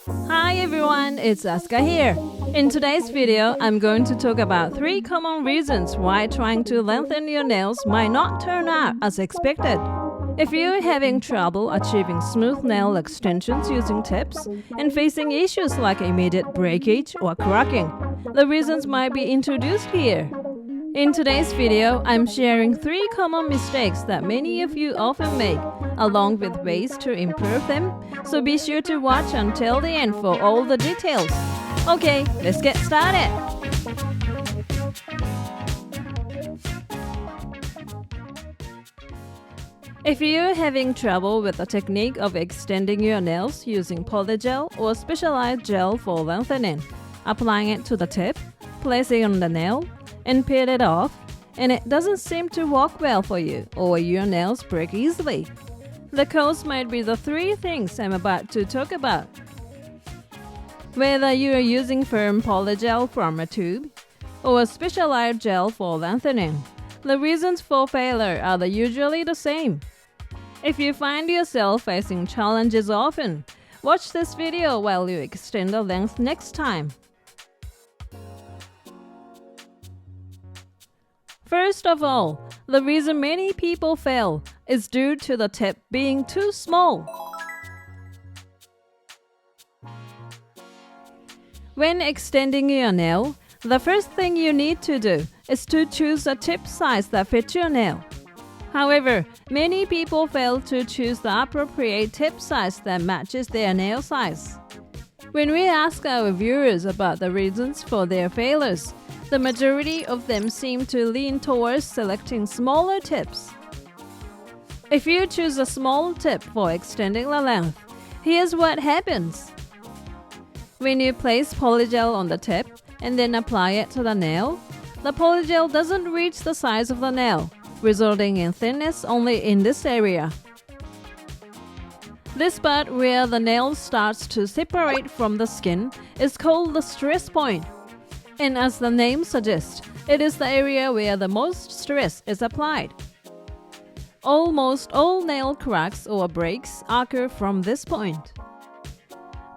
Hi everyone, it's Asuka here. In today's video, I'm going to talk about 3 common reasons why trying to lengthen your nails might not turn out as expected. If you're having trouble achieving smooth nail extensions using tips and facing issues like immediate breakage or cracking, the reasons might be introduced here. In today's video, I'm sharing 3 common mistakes that many of you often make, along with ways to improve them, so be sure to watch until the end for all the details. Okay, let's get started! If you're having trouble with the technique of extending your nails using polygel or specialized gel for lengthening, applying it to the tip, placing it on the nail, and peel it off, and it doesn't seem to work well for you, or your nails break easily, the cause might be the 3 things I'm about to talk about. Whether you are using firm polygel from a tube or a specialized gel for lengthening, the reasons for failure are usually the same. If you find yourself facing challenges often, watch this video while you extend the length next time. First of all, the reason many people fail is due to the tip being too small. When extending your nail, the first thing you need to do is to choose a tip size that fits your nail. However, many people fail to choose the appropriate tip size that matches their nail size. When we ask our viewers about the reasons for their failures, the majority of them seem to lean towards selecting smaller tips. If you choose a small tip for extending the length, here's what happens. When you place polygel on the tip and then apply it to the nail, the polygel doesn't reach the size of the nail, resulting in thinness only in this area. This part where the nail starts to separate from the skin is called the stress point. And as the name suggests, it is the area where the most stress is applied. Almost all nail cracks or breaks occur from this point.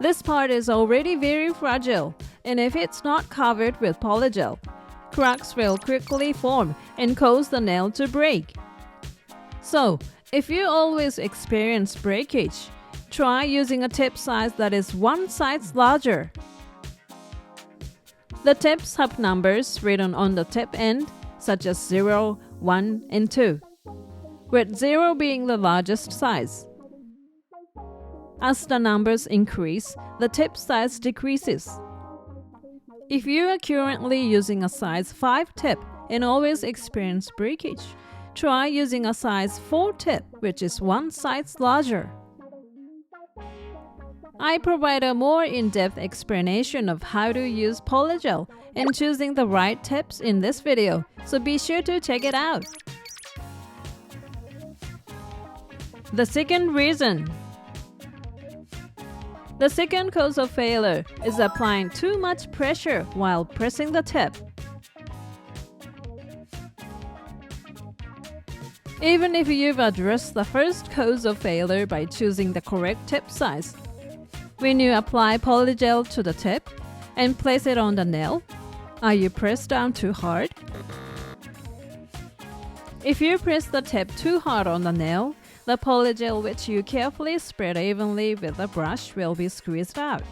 This part is already very fragile, and if it's not covered with polygel, cracks will quickly form and cause the nail to break. So, if you always experience breakage, try using a tip size that is 1 size larger. The tips have numbers written on the tip end, such as 0, 1, and 2, with 0 being the largest size. As the numbers increase, the tip size decreases. If you are currently using a size 5 tip and always experience breakage, try using a size 4 tip, which is 1 size larger. I provide a more in-depth explanation of how to use polygel and choosing the right tips in this video, so be sure to check it out. The second reason. The second cause of failure is applying too much pressure while pressing the tip. Even if you've addressed the first cause of failure by choosing the correct tip size, when you apply polygel to the tip and place it on the nail, are you pressed down too hard? If you press the tip too hard on the nail, the polygel which you carefully spread evenly with a brush will be squeezed out.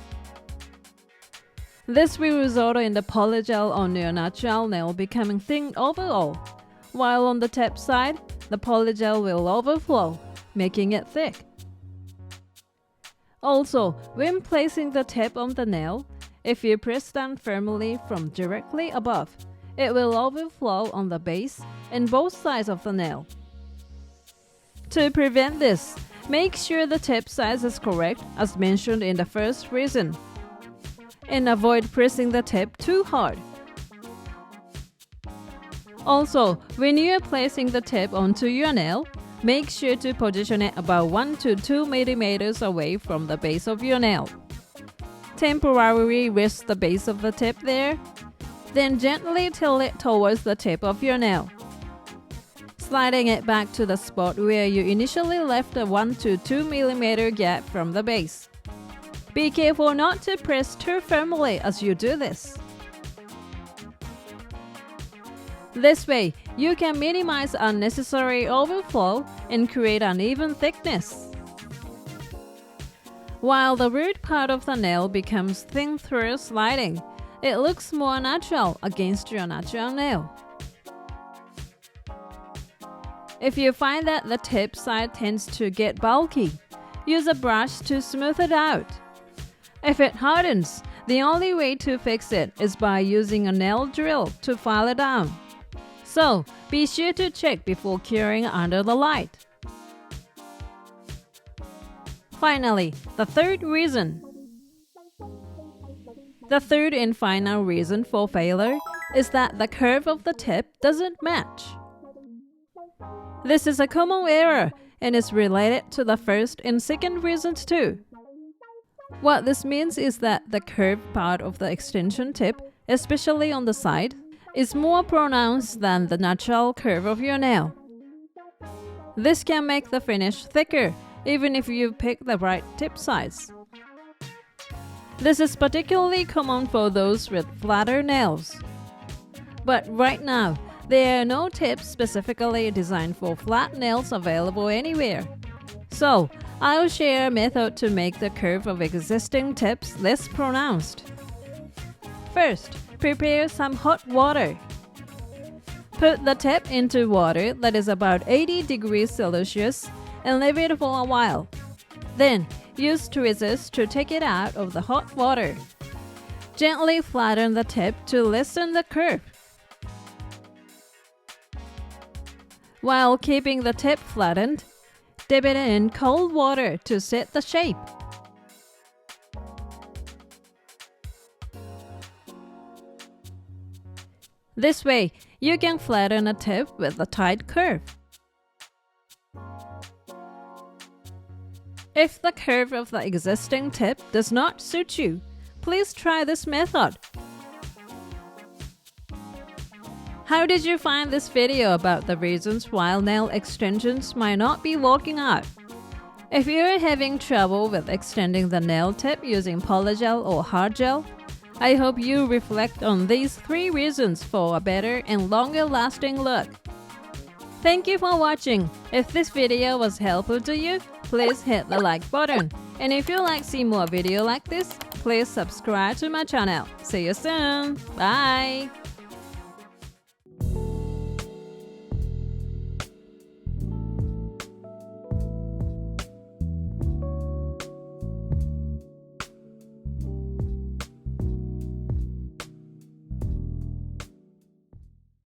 This will result in the polygel on your natural nail becoming thin overall, while on the tip side, the polygel will overflow, making it thick. Also, when placing the tip on the nail, if you press down firmly from directly above, it will overflow on the base and both sides of the nail. To prevent this, make sure the tip size is correct as mentioned in the first reason, and avoid pressing the tip too hard. Also, when you are placing the tip onto your nail, make sure to position it about 1 to 2 millimeters away from the base of your nail. Temporarily rest the base of the tip there, then gently tilt it towards the tip of your nail. sliding it back to the spot where you initially left a 1 to 2 mm gap from the base. Be careful not to press too firmly as you do this. This way, you can minimize unnecessary overflow and create an even thickness. While the root part of the nail becomes thin through sliding, it looks more natural against your natural nail. If you find that the tip side tends to get bulky, use a brush to smooth it out. If it hardens, the only way to fix it is by using a nail drill to file it down. So, be sure to check before curing under the light. Finally, the third reason. The third and final reason for failure is that the curve of the tip doesn't match. This is a common error and is related to the first and second reasons too. What this means is that the curved part of the extension tip, especially on the side, is more pronounced than the natural curve of your nail. This can make the finish thicker even if you pick the right tip size. This is particularly common for those with flatter nails. But right now, there are no tips specifically designed for flat nails available anywhere. So, I'll share a method to make the curve of existing tips less pronounced. First, prepare some hot water. Put the tip into water that is about 80 degrees Celsius and leave it for a while. Then, use tweezers to take it out of the hot water. Gently flatten the tip to lessen the curve. While keeping the tip flattened, dip it in cold water to set the shape. This way, you can flatten a tip with a tight curve. If the curve of the existing tip does not suit you, please try this method. How did you find this video about the reasons why nail extensions might not be working out? If you're having trouble with extending the nail tip using polygel or hard gel, I hope you reflect on these 3 reasons for a better and longer lasting look. Thank you for watching. If this video was helpful to you, please hit the like button. And if you'd like to see more videos like this, please subscribe to my channel. See you soon. Bye.